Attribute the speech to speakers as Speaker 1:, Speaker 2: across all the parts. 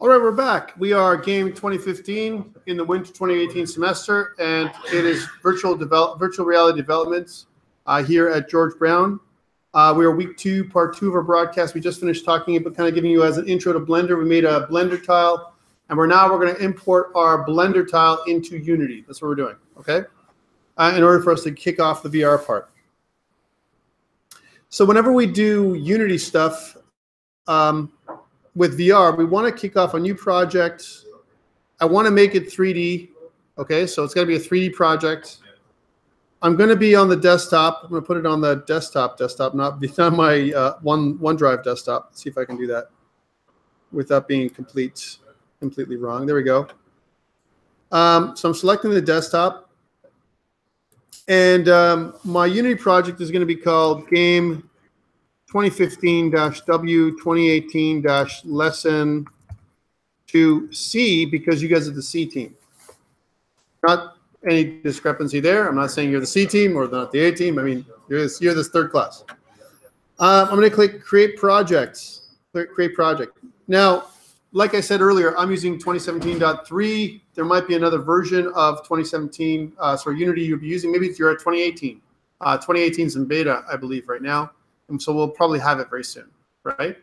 Speaker 1: All right, we're back. We are Game 2015 in the winter 2018 semester, and it is virtual reality developments here at George Brown. We are week 2, part 2 of our broadcast. We just finished talking about kind of giving you as an intro to Blender. We made a Blender tile, and we're going to import our Blender tile into Unity. That's what we're doing, okay? In order for us to kick off the VR part. So whenever we do Unity stuff, with VR, we want to kick off a new project. I want to make it 3D. Okay, so it's got to be a 3D project. I'm going to be on the desktop. I'm going to put it on the desktop, not my OneDrive desktop. Let's see if I can do that without being completely wrong. There we go. So I'm selecting the desktop. And my Unity project is going to be called GAME2015-W2018-Lesson 2C, because you guys are the C team. Not any discrepancy there. I'm not saying you're the C team or not the A team. I mean, you're this third class. I'm going to click Create Projects. Create Project. Now, like I said earlier, I'm using 2017.3. There might be another version of 2017. So Unity you'll be using. Maybe you're at 2018. 2018 is in beta, I believe, right now. And so we'll probably have it very soon, right?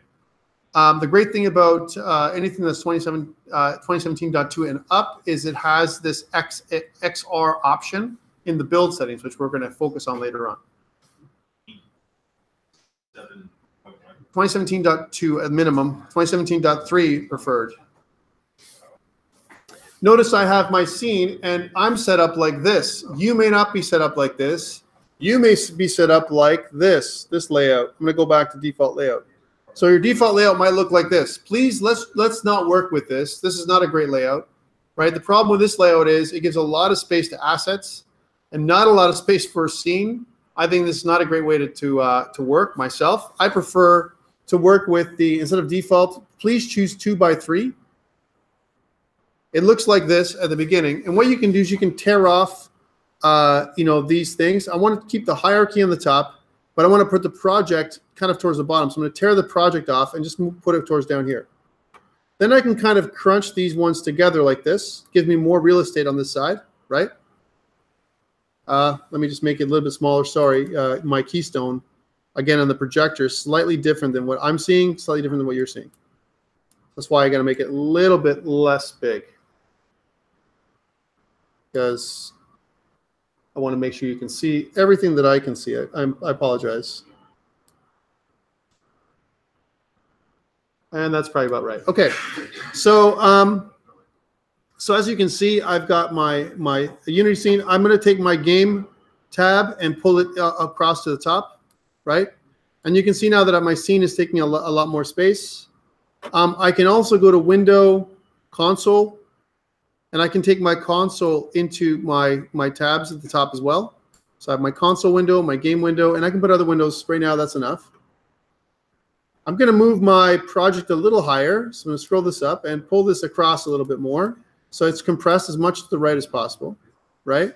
Speaker 1: The great thing about anything that's 2017.2 and up is it has this XR option in the build settings, which we're going to focus on later on. 2017.2 at minimum, 2017.3 preferred. Notice I have my scene, and I'm set up like this. You may not be set up like this. You may be set up like this layout. I'm going to go back to default layout. So your default layout might look like this. Please, let's not work with this. This is not a great layout, right? The problem with this layout is it gives a lot of space to assets and not a lot of space for a scene. I think this is not a great way to work myself. I prefer to work with instead of default, please choose 2x3. It looks like this at the beginning. And what you can do is you can tear off these things. I want to keep the hierarchy on the top, but I want to put the project kind of towards the bottom. So I'm going to tear the project off and just put it towards down here. Then I can kind of crunch these ones together like this. Gives me more real estate on this side, right? Let me just make it a little bit smaller. Sorry, my keystone, again, on the projector is slightly different than what I'm seeing, slightly different than what you're seeing. That's why I got to make it a little bit less big, because I want to make sure you can see everything that I can see. I apologize. And that's probably about right. Okay, so so as you can see, I've got my Unity scene. I'm going to take my game tab and pull it across to the top, right? And you can see now that my scene is taking a lot more space. I can also go to Window, Console, and I can take my console into my tabs at the top as well. So I have my console window, my game window, and I can put other windows. Right now, that's enough. I'm going to move my project a little higher. So I'm going to scroll this up and pull this across a little bit more. So it's compressed as much to the right as possible, right?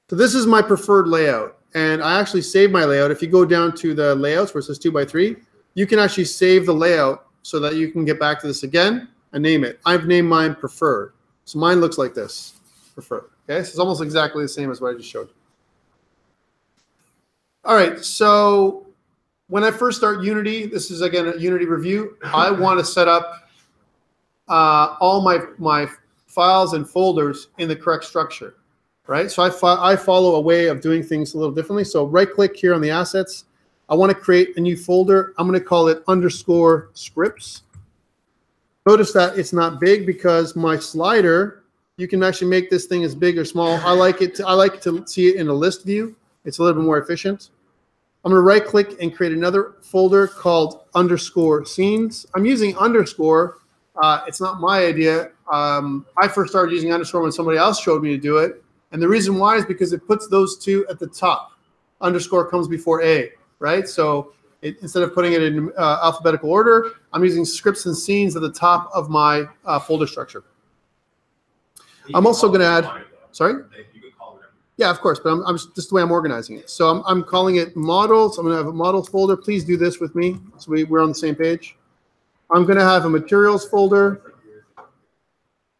Speaker 1: So this is my preferred layout. And I actually save my layout. If you go down to the layouts where it says 2x3, you can actually save the layout so that you can get back to this again and name it. I've named mine Preferred. So mine looks like this, Preferred. Okay, so it's almost exactly the same as what I just showed you. All right, so when I first start Unity, this is again a Unity review. I want to set up all my files and folders in the correct structure, right? So I follow a way of doing things a little differently. So right-click here on the assets. I want to create a new folder. I'm going to call it _scripts. Notice that it's not big because my slider, you can actually make this thing as big or small. I like to see it in a list view. It's a little bit more efficient. I'm going to right click and create another folder called _scenes. I'm using underscore. It's not my idea. I first started using underscore when somebody else showed me to do it. And the reason why is because it puts those two at the top. Underscore comes before A, right? So instead of putting it in alphabetical order, I'm using scripts and scenes at the top of my folder structure. I'm also going to add, sorry? Yeah, of course, but I'm just the way I'm organizing it. So I'm calling it models. I'm going to have a models folder. Please do this with me so we're on the same page. I'm going to have a materials folder.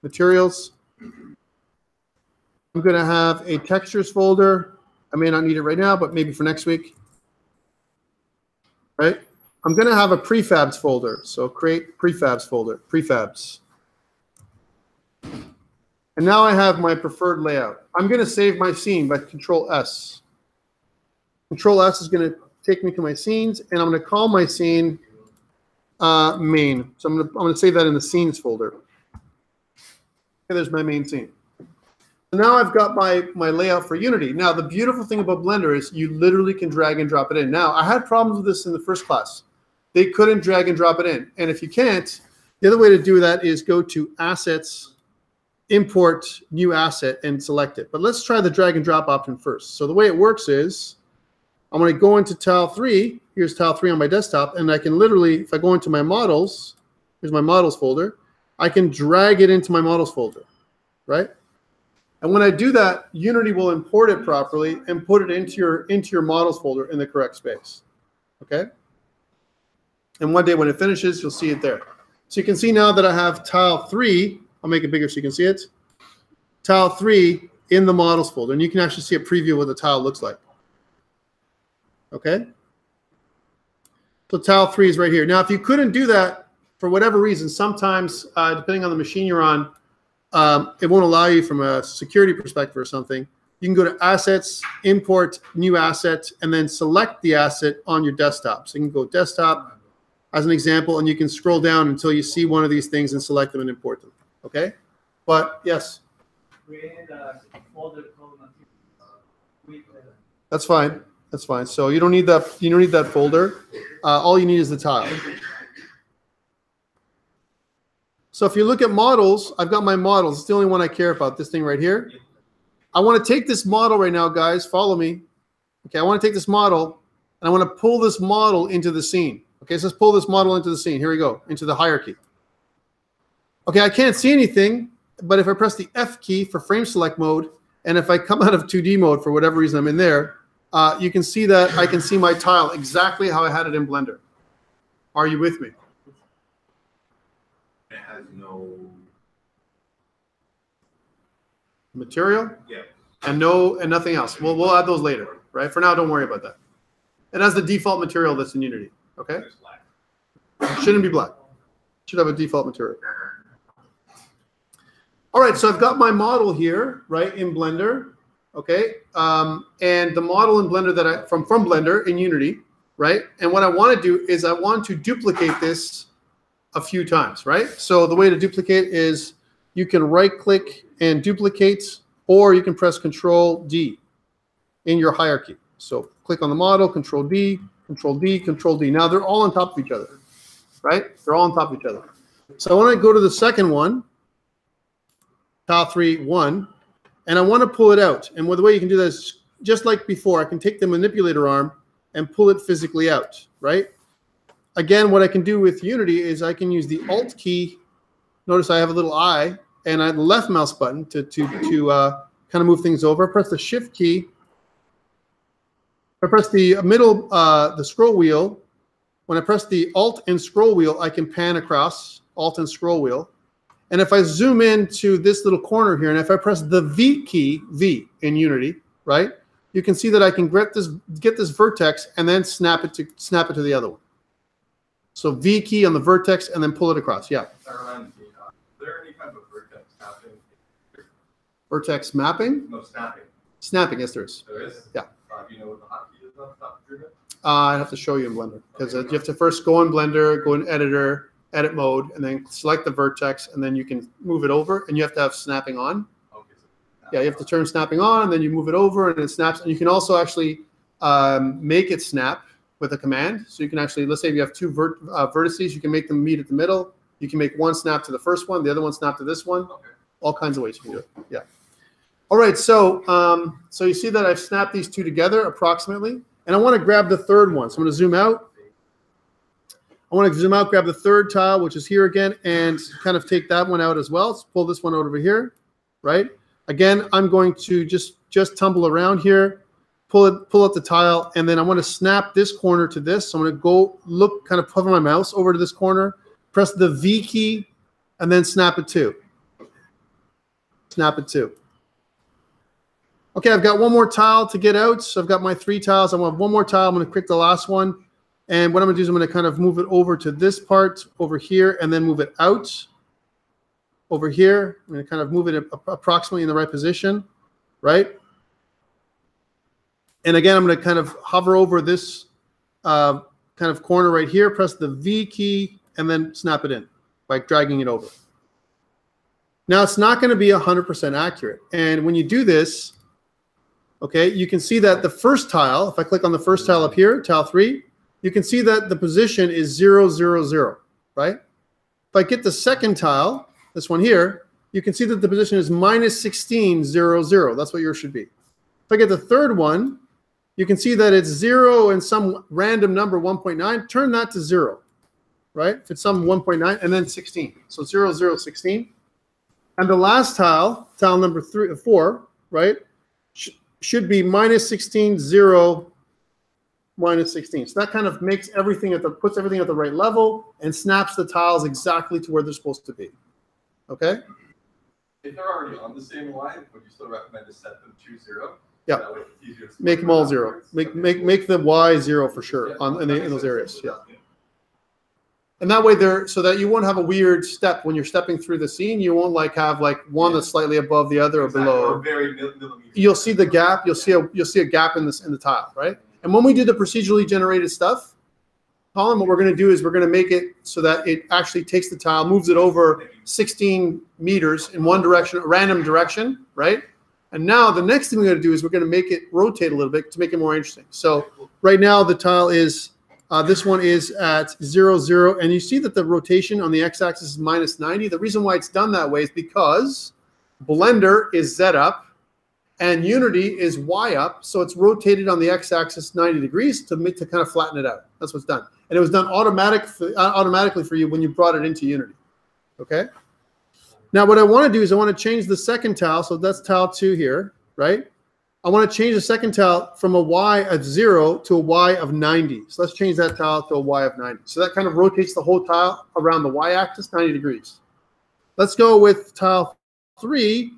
Speaker 1: Materials. I'm going to have a textures folder. I may not need it right now, but maybe for next week. Right? I'm going to have a prefabs folder. So create prefabs folder, prefabs. And now I have my preferred layout. I'm going to save my scene by Control S. Control S is going to take me to my scenes, and I'm going to call my scene main. So I'm going to save that in the scenes folder. Okay, there's my main scene. So now I've got my layout for Unity. Now, the beautiful thing about Blender is you literally can drag and drop it in. Now, I had problems with this in the first class. They couldn't drag and drop it in. And if you can't, the other way to do that is go to Assets, Import New Asset, and select it. But let's try the drag and drop option first. So the way it works is I'm going to go into tile 3. Here's tile 3 on my desktop. And I can literally, if I go into my models, here's my models folder, I can drag it into my models folder, right? And when I do that, Unity will import it properly and put it into your models folder in the correct space, okay? And one day when it finishes, you'll see it there. So you can see now that I have tile 3. I'll make it bigger so you can see it. Tile 3 in the models folder. And you can actually see a preview of what the tile looks like. Okay? So tile 3 is right here. Now, if you couldn't do that for whatever reason, sometimes, depending on the machine you're on, it won't allow you from a security perspective or something. You can go to Assets, Import New Asset, and then select the asset on your desktop. So you can go Desktop as an example, and you can scroll down until you see one of these things and select them and import them. Okay? But yes? That's fine. That's fine. So you don't need that. You don't need that folder. All you need is the tile. So if you look at models, I've got my models. It's the only one I care about, this thing right here. I want to take this model right now, guys. Follow me. Okay, I want to take this model, and I want to pull this model into the scene. Okay, so let's pull this model into the scene. Here we go, into the hierarchy. Okay, I can't see anything, but if I press the F key for frame select mode, and if I come out of 2D mode for whatever reason I'm in there, you can see that I can see my tile exactly how I had it in Blender. Are you with me?
Speaker 2: It has no
Speaker 1: material?
Speaker 2: Yeah.
Speaker 1: And nothing else. We'll add those later, right? For now, don't worry about that. It has the default material that's in Unity, okay? It shouldn't be black. It should have a default material. All right, so I've got my model here, right, in Blender, okay? And the model in Blender that from Blender in Unity, right? And what I want to do is I want to duplicate this a few times, right? So the way to duplicate is you can right-click and duplicate, or you can press Control D in your hierarchy. So click on the model, Control D, Control D, Control D. Now they're all on top of each other, right? They're all on top of each other. So I want to go to the second one, tile 3, 1, and I want to pull it out. And the way you can do that is just like before. I can take the manipulator arm and pull it physically out, right? Again, what I can do with Unity is I can use the Alt key. Notice I have a little eye, and I have the left mouse button to kind of move things over. Press the Shift key. I press the middle, the scroll wheel. When I press the Alt and scroll wheel, I can pan across, Alt and scroll wheel. And if I zoom in to this little corner here, and if I press the V key, V in Unity, right, you can see that I can get this vertex and then snap it to the other one. So V key on the vertex and then pull it across. Yeah.
Speaker 2: Is there any kind of vertex mapping?
Speaker 1: Vertex mapping?
Speaker 2: No, snapping.
Speaker 1: Snapping, yes, there is.
Speaker 2: There is?
Speaker 1: Yeah.
Speaker 2: Do you know what the hotkey is on top of it?
Speaker 1: I have to show you in Blender because you have to first go in Blender, go in Editor, Edit mode, and then select the vertex, and then you can move it over, and you have to have snapping on.
Speaker 2: Okay, so
Speaker 1: Yeah, you have to turn snapping on, and then you move it over, and it snaps. And you can also actually make it snap with a command. So you can actually, let's say if you have two vertices, you can make them meet at the middle. You can make one snap to the first one, the other one snap to this one.
Speaker 2: Okay.
Speaker 1: All kinds of ways you can do it. Yeah. All right, so so you see that I've snapped these two together approximately, and I want to grab the third one. So I'm going to zoom out. I want to zoom out, grab the third tile, which is here again, and kind of take that one out as well. Let's pull this one out over here, right? Again, I'm going to just tumble around here, pull out the tile, and then I want to snap this corner to this. So I'm going to go kind of hover my mouse over to this corner, press the V key, and then snap it to. Snap it to. Okay, I've got one more tile to get out. So I've got my 3 tiles. I want one more tile. I'm going to click the last one. And what I'm going to do is I'm going to kind of move it over to this part over here and then move it out over here. I'm going to kind of move it approximately in the right position, right? And again, I'm going to kind of hover over this kind of corner right here, press the V key, and then snap it in by dragging it over. Now, it's not going to be 100% accurate. And when you do this, okay, you can see that the first tile, if I click on the first tile up here, tile 3, you can see that the position is 0, 0, 0, right? If I get the second tile, this one here, you can see that the position is minus 16, 0, 0. That's what yours should be. If I get the third one, you can see that it's 0 and some random number, 1.9. Turn that to 0, right? If it's some 1.9, and then 16. So 0, 0, 16. And the last tile, tile number 4, right, should be minus 16, 0, minus 16. So that kind of makes everything puts everything at the right level and snaps the tiles exactly to where they're supposed to be. Okay?
Speaker 2: If they're already on the same line, would you still recommend to set them to 0?
Speaker 1: Yeah.
Speaker 2: That way it's easier to
Speaker 1: Make them all 0. Make the Y 0 for sure in those areas. Yeah. And that way so that you won't have a weird step when you're stepping through the scene. You won't have one that's slightly above the other or below.
Speaker 2: Or very millimeter.
Speaker 1: You'll see the gap. You'll see a gap in the tile, right? And when we do the procedurally generated stuff, Colin, what we're going to do is we're going to make it so that it actually takes the tile, moves it over 16 meters in one direction, a random direction, right? And now the next thing we're going to do is we're going to make it rotate a little bit to make it more interesting. So right now the tile is, this one is at 0, 0. And you see that the rotation on the x-axis is minus 90. The reason why it's done that way is because Blender is Z up and Unity is Y up. So it's rotated on the x-axis 90 degrees to kind of flatten it out. That's what's done. And it was done automatically for you when you brought it into Unity. Okay? Now what I want to do is I want to change the second tile. So that's tile 2 here, right? I want to change the second tile from a Y of 0 to a Y of 90. So let's change that tile to a Y of 90. So that kind of rotates the whole tile around the Y axis 90 degrees. Let's go with tile 3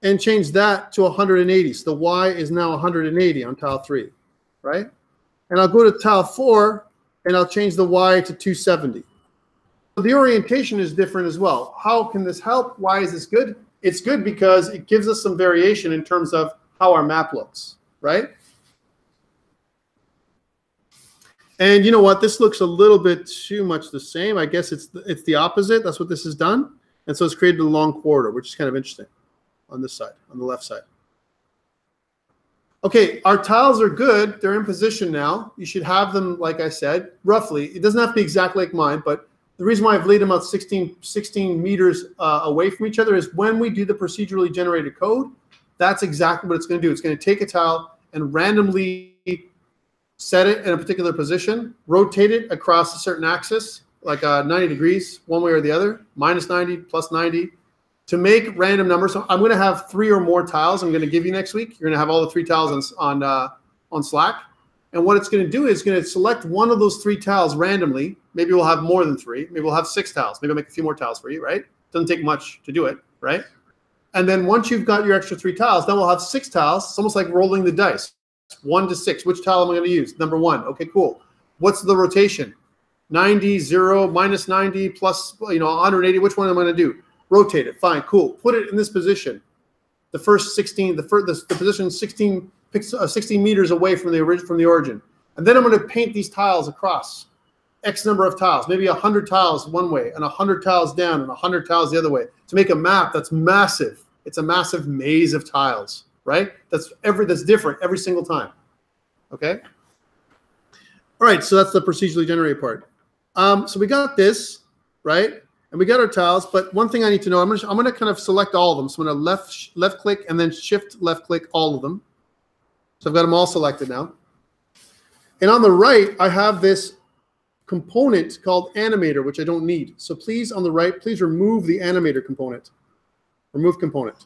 Speaker 1: and change that to 180. So the Y is now 180 on tile 3, right? And I'll go to tile 4 and I'll change the Y to 270. So the orientation is different as well. How can this help? Why is this good? It's good because it gives us some variation in terms of how our map looks, right? And you know what? This looks a little bit too much the same. I guess it's the opposite. That's what this has done. And so it's created a long corridor, which is kind of interesting on this side, on the left side. Okay, our tiles are good. They're in position now. You should have them, like I said, roughly. It doesn't have to be exactly like mine, but the reason why I've laid them out 16 meters away from each other is when we do the procedurally generated code, that's exactly what it's going to do. It's going to take a tile and randomly set it in a particular position, rotate it across a certain axis, like 90 degrees, one way or the other, minus 90, plus 90, to make random numbers. So I'm going to have 3 or more tiles I'm going to give you next week. You're going to have all the 3 tiles on Slack. And what it's going to do is going to select one of those 3 tiles randomly. Maybe we'll have more than 3. Maybe we'll have 6 tiles. Maybe I'll make a few more tiles for you, right? Doesn't take much to do it, right? And then once you've got your extra 3 tiles, then we'll have 6 tiles. It's almost like rolling the dice. 1 to 6. Which tile am I going to use? Number 1. Okay, cool. What's the rotation? 90, 0, minus 90, plus 180. Which one am I going to do? Rotate it. Fine, cool. Put it in this position. The first 16, the position 16 meters away from the origin. And then I'm going to paint these tiles across X number of tiles, maybe 100 tiles one way and 100 tiles down and 100 tiles the other way to make a map that's massive. It's a massive maze of tiles, right? That's different every single time. Okay. All right. So that's the procedurally generated part. So we got this, right? And we got our tiles, but one thing I need to know, I'm going to kind of select all of them. So I'm going to left click and then shift left click all of them. So I've got them all selected now. And on the right, I have this component called animator, which I don't need. So please, on the right, please remove the animator component. Remove component.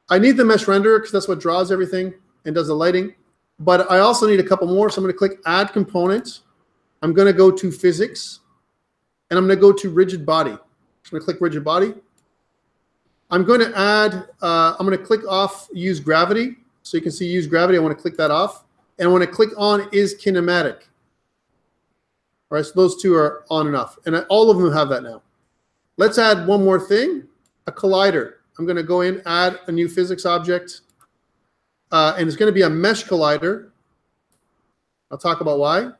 Speaker 1: I need the mesh renderer because that's what draws everything and does the lighting. But I also need a couple more. So I'm going to click add component. I'm going to go to physics. and I'm going to go to rigid body. I'm going to click rigid body. I'm going to add, I'm going to click off use gravity. So you can see use gravity. I want to click that off. And I want to click on is kinematic. All right, so those two are on and off. And all of them have that now. Let's add one more thing, a collider. I'm going to go in, add a new physics object. And it's going to be a mesh collider. I'll talk about why.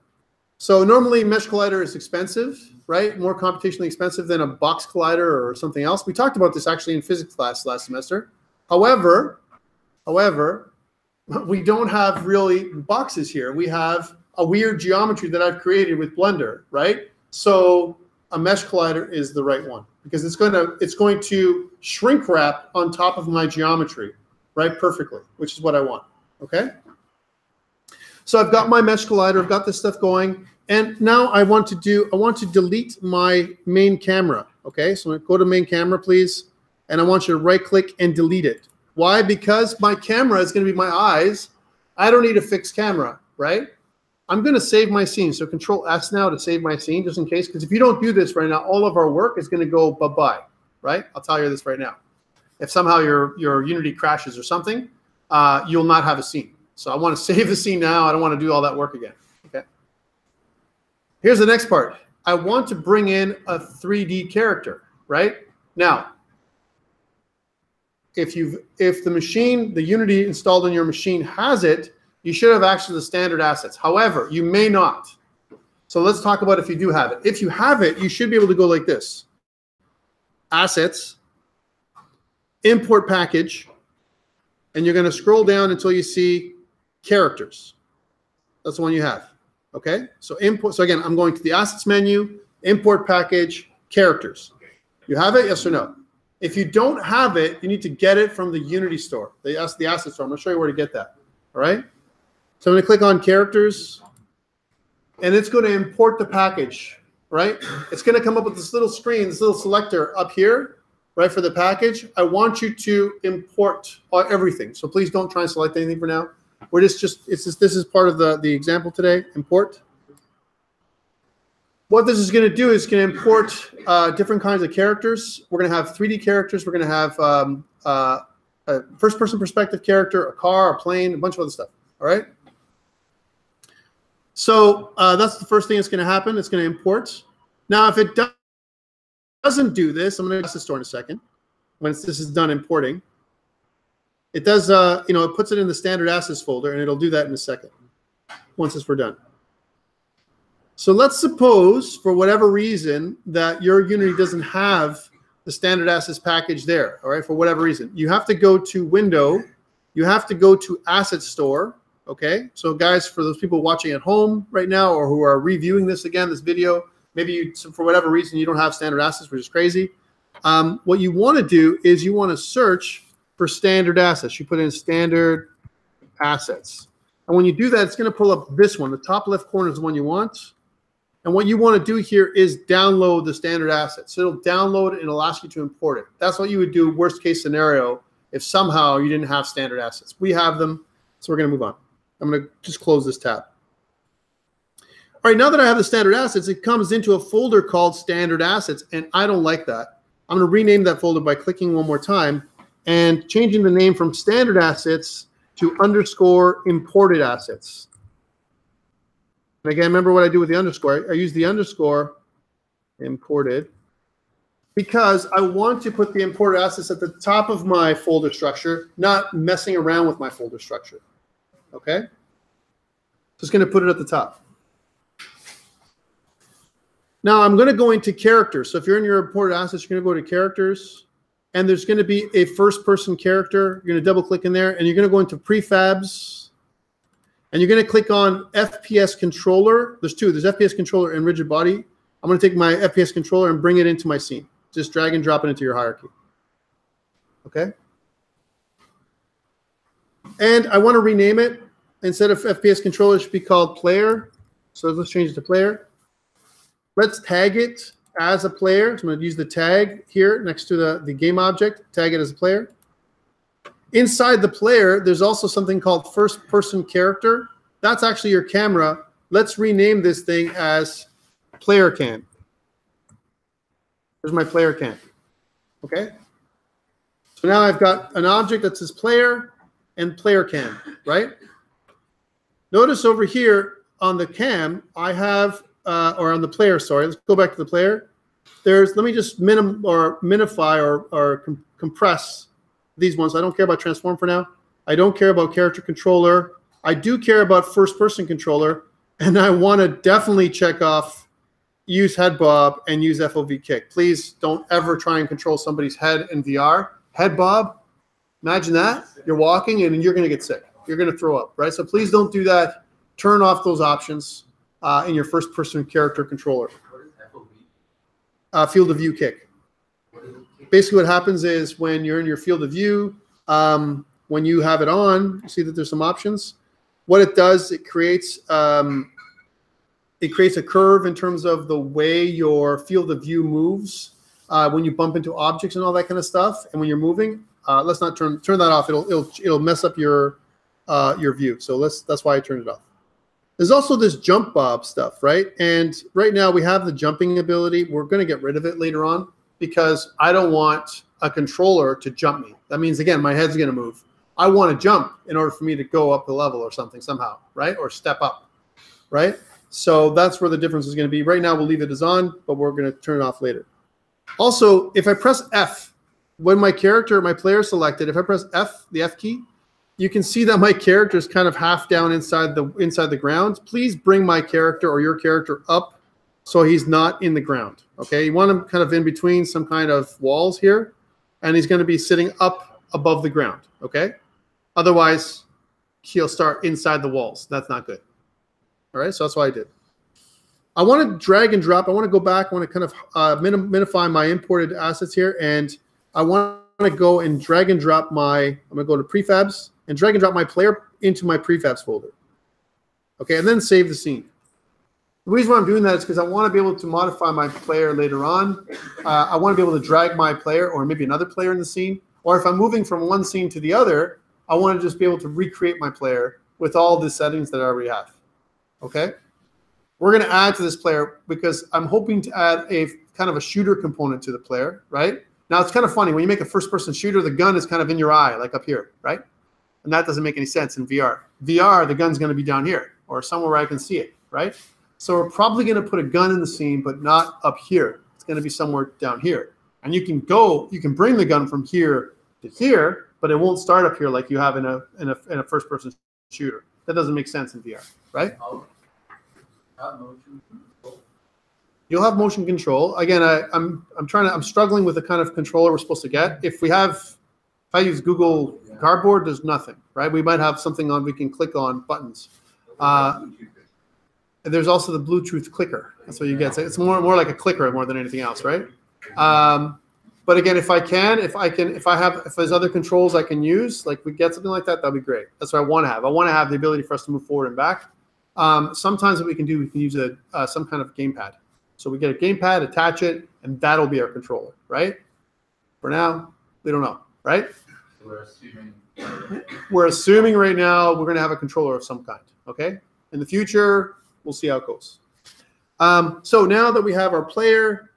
Speaker 1: So normally mesh collider is expensive, right? More computationally expensive than a box collider or something else. We talked about this actually in physics class last semester. However, we don't have really boxes here. We have a weird geometry that I've created with Blender, right? So a mesh collider is the right one because it's going to shrink wrap on top of my geometry, right? Perfectly, which is what I want, okay? So I've got my mesh collider, I've got this stuff going, and now I want to delete my main camera, okay? So I'm gonna go to main camera, please, and I want you to right click and delete it. Why? Because my camera is gonna be my eyes. I don't need a fixed camera, right? I'm gonna save my scene, so Control S now to save my scene, just in case, because if you don't do this right now, all of our work is gonna go bye-bye, right? I'll tell you this right now. If somehow your Unity crashes or something, you'll not have a scene. So I want to save the scene now. I don't want to do all that work again. Okay. Here's the next part. I want to bring in a 3D character, right? Now, if the Unity installed on your machine has it, you should have access to the standard assets. However, you may not. So let's talk about if you do have it. If you have it, you should be able to go like this. Assets, import package, and you're going to scroll down until you see characters. That's the one you have. Okay? So import. So again, I'm going to the assets menu, import package, characters. You have it? Yes or no? If you don't have it, you need to get it from the Unity store. The asset store. I'm going to show you where to get that. All right? So I'm going to click on characters, and it's going to import the package. Right? It's going to come up with this little screen, this little selector up here. Right, for the package, I want you to import everything. So please don't try and select anything for now. We're this is part of the example today, import. What this is going to do is going to import different kinds of characters. We're going to have 3D characters. We're going to have a first-person perspective character, a car, a plane, a bunch of other stuff. All right? So that's the first thing that's going to happen. It's going to import. Now, if it doesn't do this, I'm going to the store in a second. Once this is done importing, it does, it puts it in the standard assets folder, and it'll do that in a second once we're done. So let's suppose, for whatever reason, that your Unity doesn't have the standard assets package there, all right, for whatever reason. You have to go to Window. You have to go to Asset Store, okay? So guys, for those people watching at home right now or who are reviewing this again, this video, maybe for whatever reason you don't have standard assets, which is crazy. What you want to do is you want to search for standard assets. You put in standard assets. And when you do that, it's going to pull up this one. The top left corner is the one you want. And what you want to do here is download the standard assets. So it'll download it and it'll ask you to import it. That's what you would do worst case scenario if somehow you didn't have standard assets. We have them, so we're going to move on. I'm going to just close this tab. All right, now that I have the standard assets, it comes into a folder called standard assets, and I don't like that. I'm going to rename that folder by clicking one more time and changing the name from standard assets to _ imported assets. And again, remember what I do with the underscore. I use the underscore imported because I want to put the imported assets at the top of my folder structure, not messing around with my folder structure. Okay? Just going to put it at the top. Now I'm going to go into characters. So if you're in your imported assets, you're going to go to characters, and there's going to be a first-person character. You're going to double-click in there, and you're going to go into prefabs, and you're going to click on FPS controller. There's two. There's FPS controller and rigid body. I'm going to take my FPS controller and bring it into my scene. Just drag and drop it into your hierarchy. Okay? And I want to rename it. Instead of FPS controller, it should be called player. So let's change it to player. Let's tag it as a player. So I'm going to use the tag here next to the game object, tag it as a player. Inside the player, there's also something called first person character. That's actually your camera. Let's rename this thing as player cam. There's my player cam. Okay. So now I've got an object that says player and player cam, right? Notice over here on the cam, I have, or on the player, sorry, let's go back to the player. Let me just minify or compress these ones. I don't care about transform for now. I don't care about character controller. I do care about first person controller. And I want to definitely check off use head bob and use FOV kick. Please don't ever try and control somebody's head in VR. Head bob, imagine that. You're walking and you're going to get sick. You're going to throw up, right? So please don't do that. Turn off those options in your first person character controller.
Speaker 2: What is FOV?
Speaker 1: Field of view kick. Basically what happens is when you're in your field of view, when you have it on, you see that there's some options. What it does, it creates a curve in terms of the way your field of view moves when you bump into objects and all that kind of stuff. And when you're moving, let's not turn that off. It'll mess up your view. So that's why I turned it off. There's also this jump bob stuff, right? And right now we have the jumping ability. We're going to get rid of it later on because I don't want a controller to jump me. That means, again, my head's going to move. I want to jump in order for me to go up the level or something somehow, right? Or step up, right? So that's where the difference is going to be. Right now we'll leave it as on, but we're going to turn it off later. Also, if I press F, when my player is selected, if I press F, the F key, you can see that my character is kind of half down inside the ground. Please bring my character or your character up so he's not in the ground, okay? You want him kind of in between some kind of walls here, and he's going to be sitting up above the ground, okay? Otherwise, he'll start inside the walls. That's not good. All right, so that's what I did. I want to drag and drop. I want to go back. I want to kind of minify my imported assets here, and I want to go and drag and drop I'm going to go to prefabs and drag and drop my player into my prefabs folder. Okay, and then save the scene. The reason why I'm doing that is because I want to be able to modify my player later on. I want to be able to drag my player or maybe another player in the scene, or if I'm moving from one scene to the other, I want to just be able to recreate my player with all the settings that I already have. Okay? We're going to add to this player because I'm hoping to add a kind of a shooter component to the player, right? Now, it's kind of funny. When you make a first-person shooter, the gun is kind of in your eye, like up here, right? And that doesn't make any sense in VR. VR, the gun's going to be down here or somewhere where I can see it, right? So we're probably going to put a gun in the scene, but not up here. It's going to be somewhere down here. And you can bring the gun from here to here, but it won't start up here like you have in a first-person shooter. That doesn't make sense in VR, right? You'll have motion control. Again, I'm struggling with the kind of controller we're supposed to get. If I use Google Cardboard, there's nothing, right? We might have something we can click on buttons. And there's also the Bluetooth clicker. That's what you get. So it's more like a clicker more than anything else, right? But again, if there's other controls I can use, like we get something like that, that'd be great. That's what I want to have. I want to have the ability for us to move forward and back. Sometimes what we can use some kind of gamepad. So we get a gamepad, attach it, and that'll be our controller, right? For now, we don't know, right? We're assuming right now we're going to have a controller of some kind, okay? In the future, we'll see how it goes. So now that we have our player,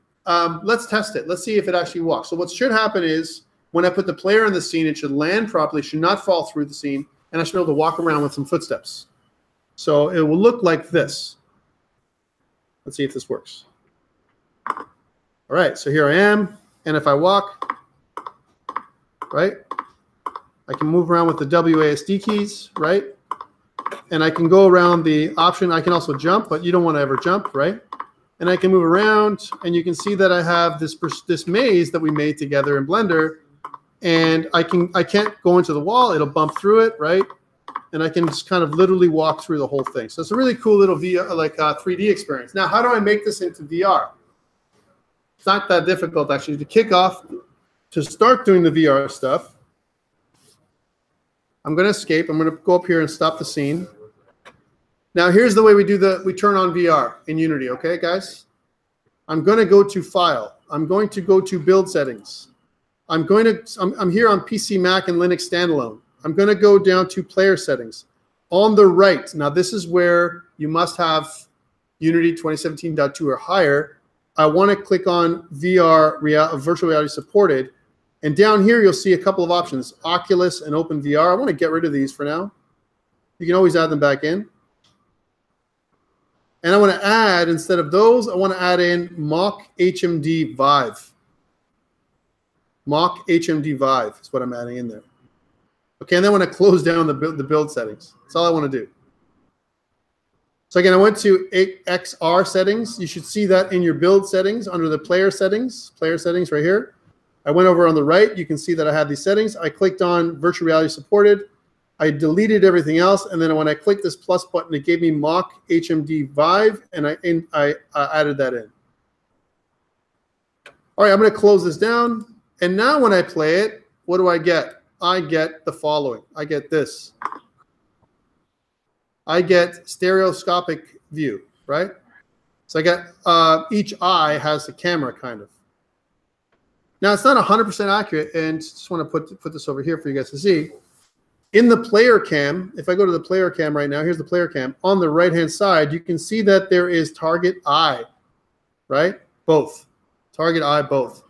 Speaker 1: let's test it. Let's see if it actually walks. So what should happen is when I put the player in the scene, it should land properly, should not fall through the scene, and I should be able to walk around with some footsteps. So it will look like this. Let's see if this works. All right, so here I am, and if I walk, right, I can move around with the WASD keys, right? And I can go around the option. I can also jump, but you don't want to ever jump, right? And I can move around, and you can see that I have this maze that we made together in Blender, and I can't go into the wall. It'll bump through it, right? And I can just kind of literally walk through the whole thing. So it's a really cool little 3D experience. Now, how do I make this into VR? It's not that difficult, actually. To kick off, to start doing the VR stuff, I'm going to escape. I'm going to go up here and stop the scene. Now, here's the way we turn on VR in Unity, okay, guys? I'm going to go to File. I'm going to go to Build Settings. I'm here on PC, Mac, and Linux standalone. I'm going to go down to Player Settings. On the right, now this is where you must have Unity 2017.2 or higher I want to click on virtual reality supported. And down here, you'll see a couple of options, Oculus and OpenVR. I want to get rid of these for now. You can always add them back in. And I want to add, instead of those, I want to add in Mock HMD Vive. Mock HMD Vive is what I'm adding in there. Okay, and then I want to close down the build settings. That's all I want to do. So again, I went to XR settings. You should see that in your build settings under the player settings right here. I went over on the right. You can see that I have these settings. I clicked on virtual reality supported. I deleted everything else, and then when I clicked this plus button, it gave me Mock HMD Vive, and I added that in. All right, I'm going to close this down, and now when I play it, what do I get? I get the following. I get this. I get stereoscopic view, right? So I get each eye has the camera, kind of. Now, it's not 100% accurate, and just want to put this over here for you guys to see. In the player cam, if I go to the player cam right now, here's the player cam. On the right-hand side, you can see that there is target eye, right? Both. Target eye, both.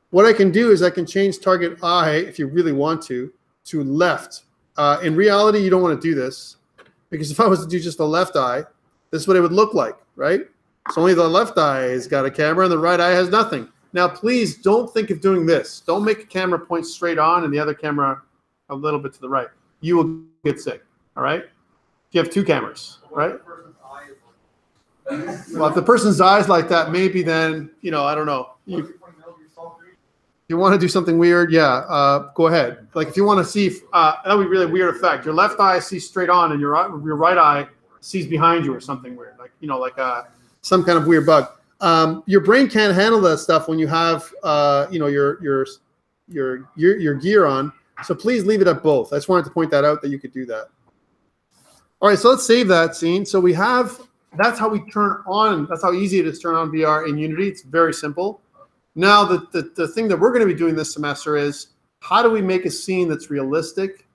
Speaker 1: What I can do is I can change target eye, if you really want to left. In reality, you don't want to do this, because if I was to do just the left eye, this is what it would look like, right? So only the left eye has got a camera, and the right eye has nothing. Now, please don't think of doing this. Don't make a camera point straight on and the other camera a little bit to the right. You will get sick, all right? If you have two cameras, right? Well, if the person's eyes like that, maybe then, you know, I don't know. You want to do something weird? Yeah, go ahead. Like if you want to see, that would be really weird effect. Your left eye sees straight on and your right eye sees behind you or something weird. Like, you know, like some kind of weird bug. Your brain can't handle that stuff when you have, you know, your gear on. So please leave it at both. I just wanted to point that out that you could do that. All right, so let's save that scene. So we have, that's how we turn on, that's how easy it is to turn on VR in Unity. It's very simple. Now, the thing that we're going to be doing this semester is how do we make a scene that's realistic?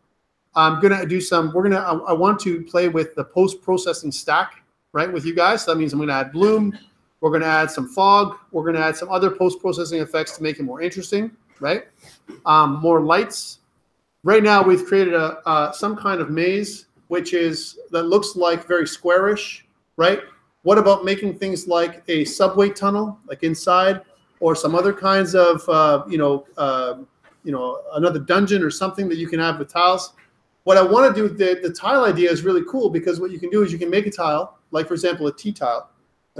Speaker 1: I'm going to do some, I want to play with the post-processing stack, right, with you guys. So that means I'm going to add bloom. We're going to add some fog. We're going to add some other post-processing effects to make it more interesting, right? More lights. Right now, we've created some kind of maze, that looks like very squarish, right? What about making things like a subway tunnel, like inside, or some other kinds of, another dungeon or something that you can have with tiles? What I want to do, the tile idea is really cool because what you can do is you can make a tile, like for example, a T tile,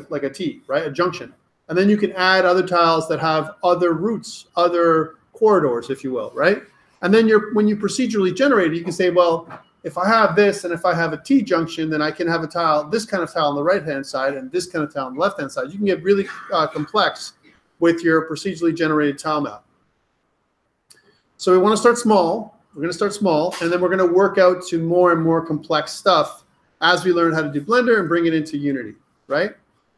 Speaker 1: like a T, right? A junction. And then you can add other tiles that have other routes, other corridors, if you will, right? And then when you procedurally generate it, you can say, well, if I have this and if I have a T junction, then I can have a tile, this kind of tile on the right-hand side and this kind of tile on the left-hand side. You can get really complex with your procedurally generated tile map. So we want to start small. We're going to start small, and then we're going to work out to more and more complex stuff as we learn how to do Blender and bring it into Unity, right?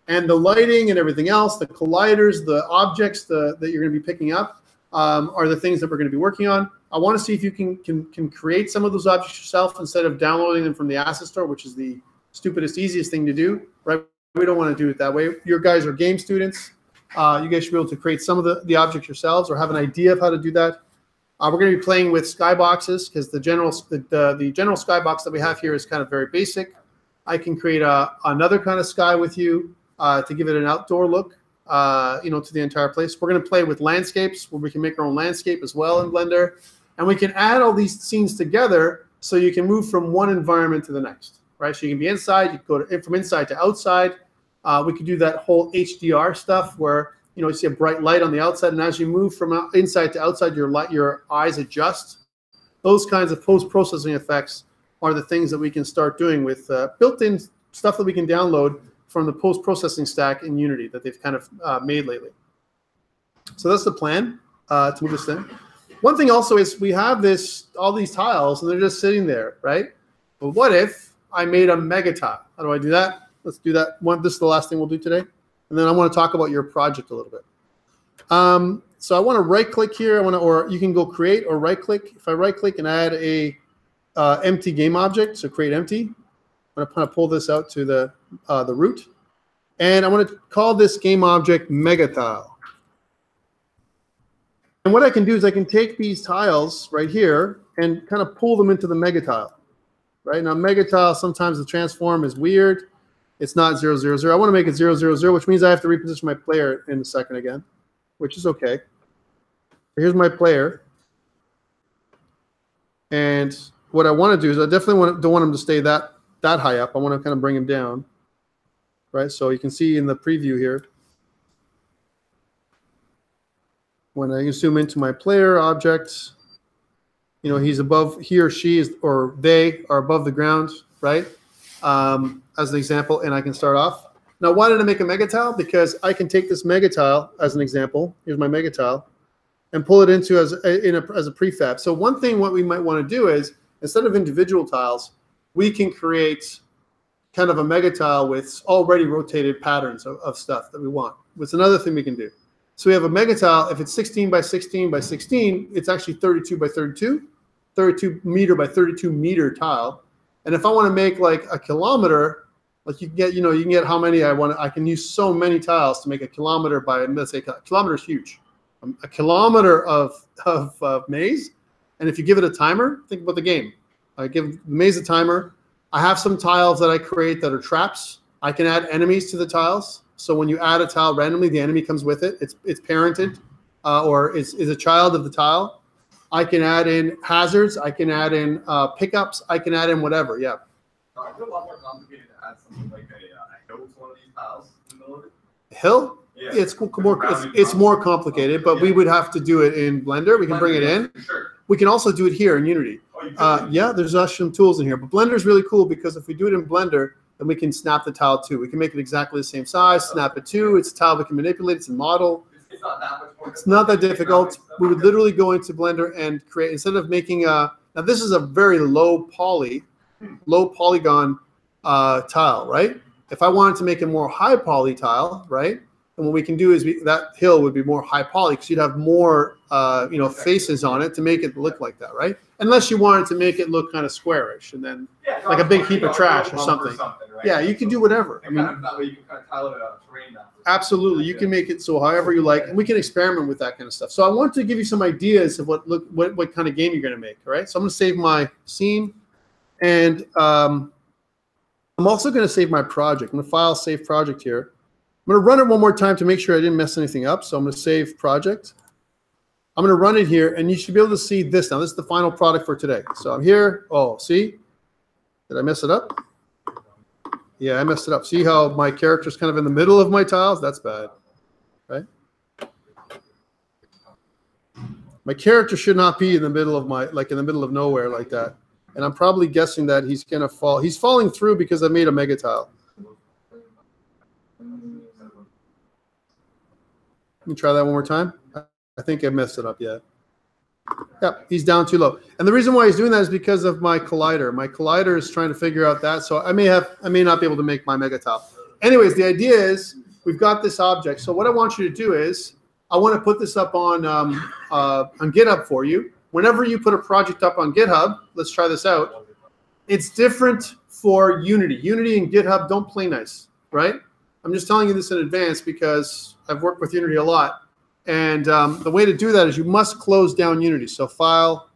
Speaker 1: And the lighting and everything else, the colliders, the objects that you're going to be picking up are the things that we're going to be working on. I want to see if you can create some of those objects yourself instead of downloading them from the asset store, which is the stupidest, easiest thing to do, right? We don't want to do it that way. You guys are game students. You guys should be able to create some of the objects yourselves or have an idea of how to do that. We're going to be playing with skyboxes because the general skybox that we have here is kind of very basic. I can create another kind of sky with you to give it an outdoor look, to the entire place. We're going to play with landscapes where we can make our own landscape as well in Blender. And we can add all these scenes together so you can move from one environment to the next, right? So you can be inside, you can go from inside to outside. We could do that whole HDR stuff where, you see a bright light on the outside, and as you move from inside to outside, your eyes adjust. Those kinds of post-processing effects are the things that we can start doing with built-in stuff that we can download from the post-processing stack in Unity that they've kind of made lately. So that's the plan to move this thing. One thing also is we have all these tiles, and they're just sitting there, right? But what if I made a mega tile? How do I do that? Let's do that. This is the last thing we'll do today. And then I want to talk about your project a little bit. So I want to right-click here. Or you can go create or right-click. If I right-click and add a empty game object, so create empty. I'm going to kind of pull this out to the root. And I want to call this game object mega tile. And what I can do is I can take these tiles right here and kind of pull them into the mega tile. Right now, mega tile, sometimes the transform is weird. It's not 0, 0, 0. I want to make it 0, 0, 0, which means I have to reposition my player in a second again, which is okay. Here's my player. And what I want to do is I definitely don't want him to stay that high up. I want to kind of bring him down. Right, so you can see in the preview here, when I zoom into my player object, you know, he's above, he or she is, or they are above the ground, right? As an example, and I can start off. Now, why did I make a mega tile? Because I can take this mega tile as an example. Here's my mega tile, and pull it into as a prefab. So one thing what we might want to do is, instead of individual tiles, we can create kind of a mega tile with already rotated patterns of stuff that we want. What's another thing we can do? So we have a mega tile. If it's 16 by 16 by 16, it's actually 32 by 32, 32 meter by 32 meter tile. And if I want to make like a kilometer, like you can get, you know, you can get how many I want. I can use so many tiles to make a kilometer by, let's say, a kilometer is huge. A kilometer of maze. And if you give it a timer, think about the game. I give the maze a timer. I have some tiles that I create that are traps. I can add enemies to the tiles. So when you add a tile randomly, the enemy comes with it. It's parented or is a child of the tile. I can add in hazards. I can add in pickups. I can add in whatever. Yeah.
Speaker 2: I feel a lot more complicated to add something like a hill to one of these tiles in the middle of it.
Speaker 1: Hill?
Speaker 2: Yeah.
Speaker 1: It's more complicated, but we would have to do it in Blender. We can bring it in.
Speaker 2: Sure.
Speaker 1: We can also do it here in Unity. Yeah, there's actually some tools in here. But Blender is really cool because if we do it in Blender, then we can snap the tile too. We can make it exactly the same size, snap it too. It's a tile we can manipulate. It's a model.
Speaker 2: It's not that much more.
Speaker 1: It's not that difficult. We would literally go into Blender and create, instead of making a, now this is a very low polygon tile, right? If I wanted to make a more high poly tile, right? And what we can do is that hill would be more high poly because you'd have more, you know, faces on it to make it look like that, right? Unless you wanted to make it look kind of squarish and then like a big heap of trash or something. Right? Yeah, you can do whatever. I mean,
Speaker 2: that way you can kind of tile it out terrain now.
Speaker 1: Absolutely, you can make it so however you like, and we can experiment with that kind of stuff. So I want to give you some ideas of what kind of game you're going to make. All right, so I'm going to save my scene, and I'm also going to save my project. I'm going to file save project here. I'm going to run it one more time to make sure I didn't mess anything up. So I'm going to save project. I'm going to run it here, and you should be able to see this now. This is the final product for today. So I'm here. Oh, see? Did I mess it up? Yeah, I messed it up. See how my character's kind of in the middle of my tiles? That's bad, right? My character should not be in the middle of my, like in the middle of nowhere like that. And I'm probably guessing that he's going to fall. He's falling through because I made a mega tile. Let me try that one more time. I think I messed it up yet. Yep, he's down too low. And the reason why he's doing that is because of my collider. My collider is trying to figure out that. So I may not be able to make my mega tile. Anyways, the idea is we've got this object. So what I want you to do is I want to put this up on GitHub for you. Whenever you put a project up on GitHub, let's try this out. It's different for Unity. Unity and GitHub don't play nice, right? I'm just telling you this in advance because I've worked with Unity a lot. And the way to do that is you must close down Unity. So file,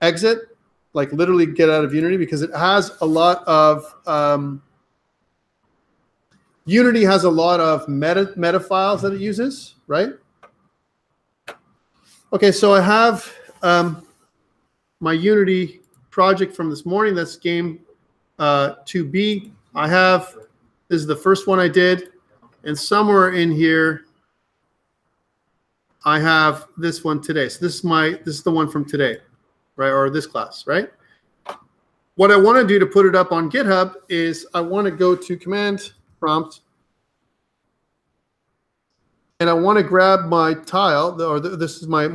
Speaker 1: exit, like literally get out of Unity because it has a lot of, Unity has a lot of meta files that it uses, right? Okay, so I have my Unity project from this morning. That's game 2B. I have, this is the first one I did. And somewhere in here, I have this one today. So this is the one from today, right? Or this class, right? What I want to do to put it up on GitHub is I want to go to command prompt and I want to grab my tile, or this is my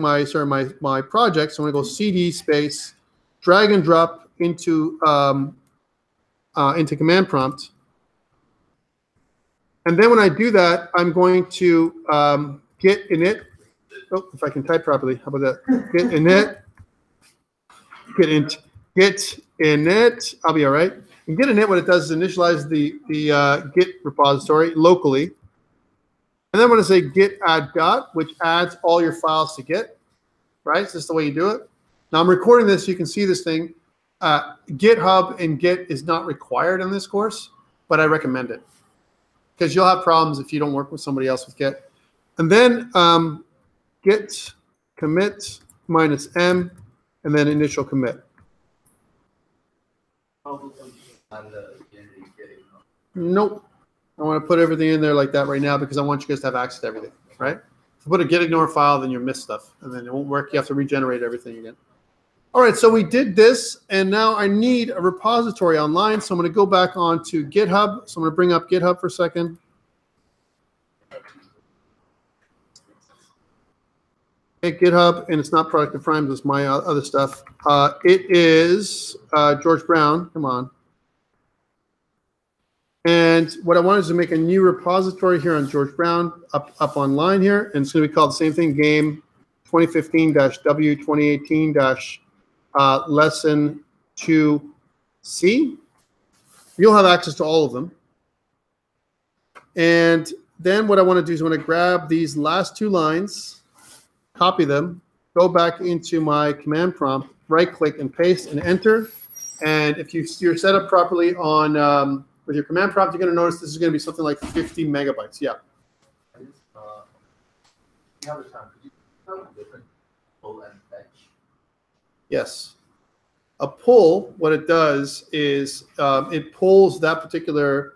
Speaker 1: project. So I'm going to go CD space, drag and drop into command prompt. And then when I do that, I'm going to git init. Oh, if I can type properly, how about that? Git init. Git init. I'll be all right. In Git init, what it does is initialize the Git repository locally. And then I'm going to say git add dot, which adds all your files to Git, right? So this is the way you do it. Now I'm recording this, so you can see this thing. GitHub and Git is not required in this course, but I recommend it because you'll have problems if you don't work with somebody else with Git. And then git commit -m, and then initial commit. Nope. I want to put everything in there like that right now because I want you guys to have access to everything, right? If you put a git ignore file, then you'll miss stuff, and then it won't work. You have to regenerate everything again. All right, so we did this, and now I need a repository online, so I'm going to go back onto GitHub. So I'm going to bring up GitHub for a second. Okay, GitHub, and it's not Product of Frames, it's my other stuff. It is George Brown. Come on. And what I wanted is to make a new repository here on George Brown up online here, and it's going to be called the same thing, GAME2015-W2018-lesson 2C. You'll have access to all of them. And then what I want to do is I want to grab these last two lines, copy them, go back into my command prompt, right-click and paste and enter. And if you're set up properly on with your command prompt, you're going to notice this is going to be something like 50 megabytes. Yeah. Yes. A pull, what it does is it pulls that particular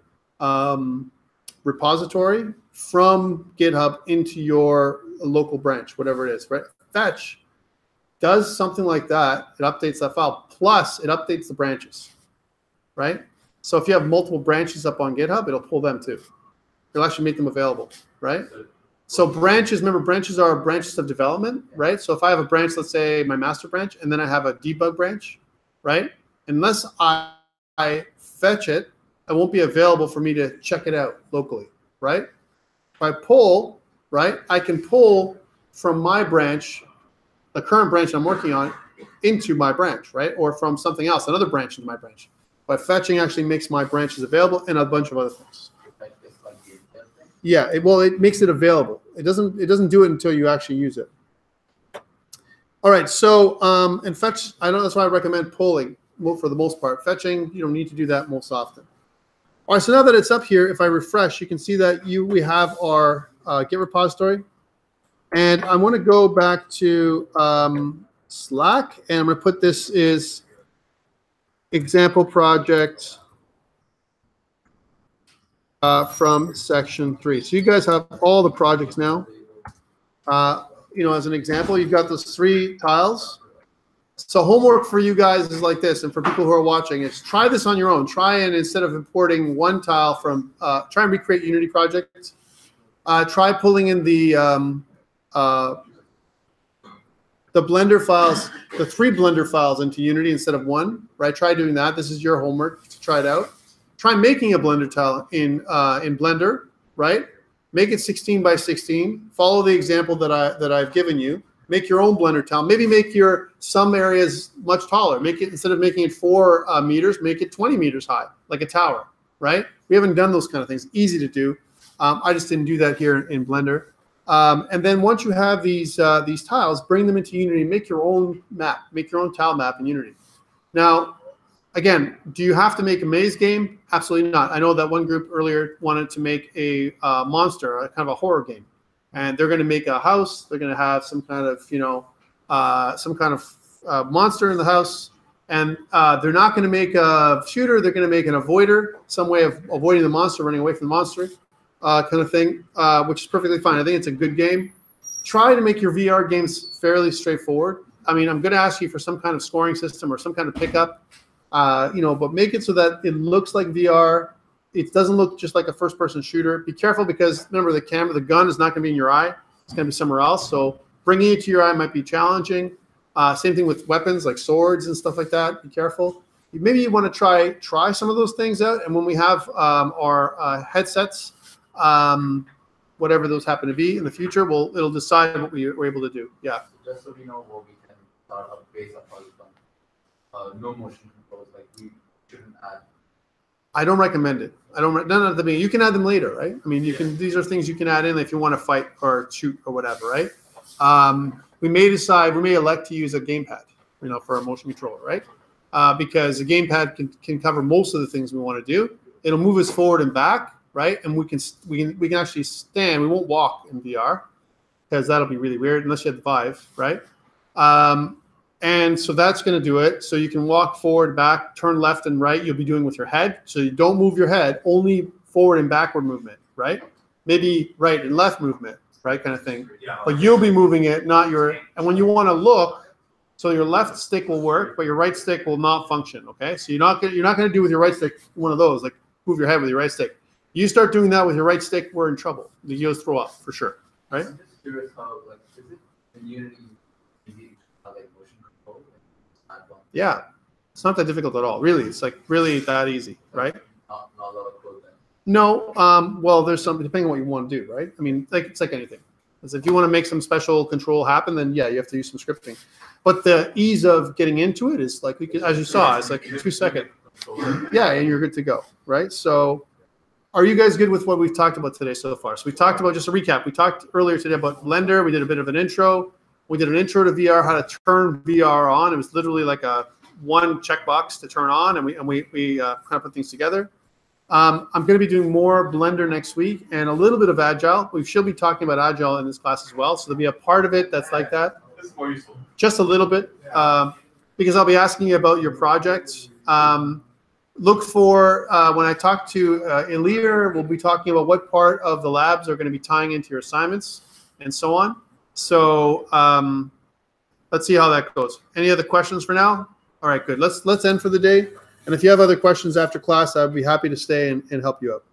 Speaker 1: repository from GitHub into your local branch, whatever it is, right? Fetch does something like that. It updates that file. Plus, it updates the branches, right? So if you have multiple branches up on GitHub, it'll pull them too. It'll actually make them available, right? So branches, remember, branches are branches of development, right? So if I have a branch, let's say my master branch, and then I have a debug branch, right? Unless I fetch it, it won't be available for me to check it out locally, right? If I pull, right, I can pull from my branch, the current branch I'm working on, into my branch, right? Or from something else, another branch into my branch. But fetching actually makes my branches available and a bunch of other things. Yeah, it makes it available. It doesn't do it until you actually use it. All right, so and fetch, I know that's why I recommend pulling for the most part. Fetching, you don't need to do that most often. All right, so now that it's up here, if I refresh, you can see that we have our Git repository. And I want to go back to Slack, and I'm going to put this is example project from section 3. So you guys have all the projects now. As an example, you've got those 3 tiles. So homework for you guys is like this, and for people who are watching, is try this on your own. Try and instead of importing one tile from, try and recreate Unity projects. Try pulling in the Blender files, the 3 Blender files into Unity instead of 1, right? Try doing that. This is your homework to try it out. Try making a Blender tile in Blender, right? Make it 16 by 16. Follow the example that I've given you. Make your own Blender tile. Maybe make some areas much taller. Make it, instead of making it 4 meters, make it 20 meters high, like a tower, right? We haven't done those kind of things. Easy to do. I just didn't do that here in Blender. And then once you have these tiles, bring them into Unity. Make your own map. Make your own tile map in Unity. Now, again, do you have to make a maze game? Absolutely not. I know that one group earlier wanted to make a monster, a kind of a horror game, and they're going to make a house. They're going to have some kind of monster in the house, and they're not going to make a shooter. They're going to make an avoider, some way of avoiding the monster, running away from the monster. Kind of thing, which is perfectly fine. I think it's a good game. Try to make your VR games fairly straightforward. I mean, I'm going to ask you for some kind of scoring system or some kind of pickup, but make it so that it looks like VR. It doesn't look just like a first-person shooter. Be careful because, remember, the gun is not going to be in your eye. It's going to be somewhere else. So bringing it to your eye might be challenging. Same thing with weapons like swords and stuff like that. Be careful. Maybe you want to try some of those things out. And when we have our headsets, whatever those happen to be in the future, it'll decide what we're able to do. Yeah.
Speaker 3: Just so we know what we can start up based on no motion controls, like we shouldn't add
Speaker 1: I don't recommend it. None of the beginning. You can add them later, right? I mean, you can. These are things you can add in if you want to fight or shoot or whatever, right? We may elect to use a gamepad, for a motion controller, right? Because a gamepad can cover most of the things we want to do. It'll move us forward and back, right? And we can actually stand. We won't walk in VR because that'll be really weird unless you have the Vive, right? And so that's going to do it. So you can walk forward, back, turn left and right. You'll be doing with your head. So you don't move your head, only forward and backward movement, right? Maybe right and left movement, right, kind of thing. But you'll be moving it, not your. And when you want to look, so your left stick will work, but your right stick will not function. Okay, so you're not going to do with your right stick one of those, like move your head with your right stick. You start doing that with your right stick, we're in trouble. You'll throw up for sure, right?
Speaker 3: I'm just curious how, like, is it in Unity easy to like motion control?
Speaker 1: Yeah, it's not that difficult at all. Really, it's like really that easy, right?
Speaker 3: Not a lot of code then.
Speaker 1: No, well, there's some depending on what you want to do, right? I mean, it's like anything. As if you want to make some special control happen, then yeah, you have to use some scripting. But the ease of getting into it is like as you saw, it's like 2 seconds. Yeah, and you're good to go, right? So, are you guys good with what we've talked about today so far? So we talked about, just a recap, we talked earlier today about Blender. We did a bit of an intro. We did an intro to VR, how to turn VR on. It was literally like one checkbox to turn on, and we kind of put things together. I'm going to be doing more Blender next week and a little bit of Agile. We should be talking about Agile in this class as well. So there'll be a part of it that's like that.
Speaker 2: This is more useful.
Speaker 1: Just a little bit, because I'll be asking you about your projects. Look for, when I talk to Ilir, we'll be talking about what part of the labs are going to be tying into your assignments and so on. So let's see how that goes. Any other questions for now? All right, good. Let's end for the day. And if you have other questions after class, I'd be happy to stay and help you out.